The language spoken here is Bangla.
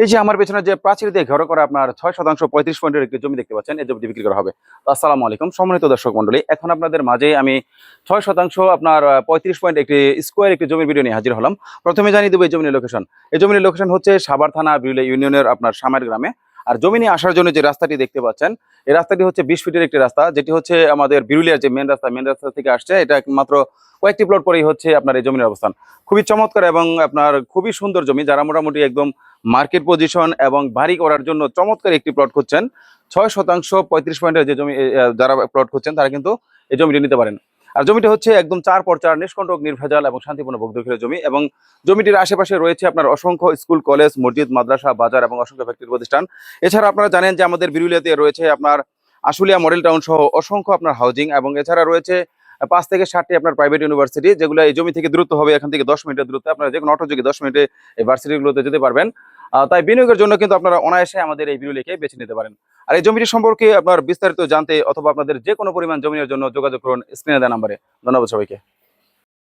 এই যে আমার পেছনে যে প্রাচীর দিয়ে ঘেরা করা আপনার 6 শতাংশ 35 পয়েন্টের একটি জমি দেখতে পাচ্ছেন, এই জমিটি বিক্রি করা হবে। তো আসসালামু আলাইকুম সম্মানিত দর্শক মন্ডলী, এখন আপনাদের মাঝে আমি 6 শতাংশ আপনার 35 পয়েন্ট একটি স্কোয়ার একটি জমির ভিডিও নিয়ে হাজির হলাম। প্রথমে জানিয়ে দেবো এই জমির লোকেশন। এই জমির লোকেশন হচ্ছে সাভার থানা বিরুলিয়া ইউনিয়নের আপনার সামার গ্রামে। আর জমি নিয়ে আসার জন্য যে রাস্তাটি দেখতে পাচ্ছেন, এই রাস্তাটি হচ্ছে 20 ফিটের একটি রাস্তা, যেটি হচ্ছে আমাদের বিরুলিয়ার যে মেন রাস্তা থেকে আসছে। এটা মাত্র কয়েকটি প্লট পরেই হচ্ছে আপনার এই জমির অবস্থান। খুবই চমৎকার এবং আপনার খুবই সুন্দর জমি। যারা মোটামুটি একদম মার্কেট পজিশন এবং বাড়ি করার জন্য চমৎকার একটি প্লট খুঁজছেন, 6 শতাংশ 35 পয়েন্টের যে জমি যারা প্লট খুঁজছেন তারা কিন্তু এই জমিটি নিতে পারেন। আর জমিটা হচ্ছে একদম 4x4 নিষ্কণ্টক নির্ভেজাল এবং শান্তিপূর্ণ ভোগদখলের জমি। এবং জমিটির আশেপাশে রয়েছে আপনার অসংখ্য স্কুল, কলেজ, মসজিদ, মাদ্রাসা, বাজার এবং অসংখ্য ফ্যাক্টরি প্রতিষ্ঠান। এছাড়া আপনারা জানেন যে আমাদের বিরুলিয়াতে রয়েছে আপনার আশুলিয়া মডেল টাউন সহ অসংখ্য আপনার হাউজিং, এবং এছাড়া রয়েছে 5 থেকে 7টি আপনার প্রাইভেট ইউনিভার্সিটি, যেগুলো এই জমি থেকে দূরত্ব হবে এখান থেকে 10 মিনিটের দূরত্ব। আপনারা যে কোনো অটোযোগে 10 মিনিটে এই ভার্সিটিগুলোতে যেতে পারবেন। তাই বিনিয়োগের জন্য কিন্তু আপনারা অনায়াসে আমাদের এই বিরুলিয়াকে বেছে নিতে পারেন। আর এই জমিটি সম্পর্কে আপনার বিস্তারিত জানতে অথবা আপনাদের যে কোনো পরিমাণ জমির জন্য যোগাযোগ করুন স্ক্রিনে দেওয়া নাম্বারে। ধন্যবাদ সবাইকে।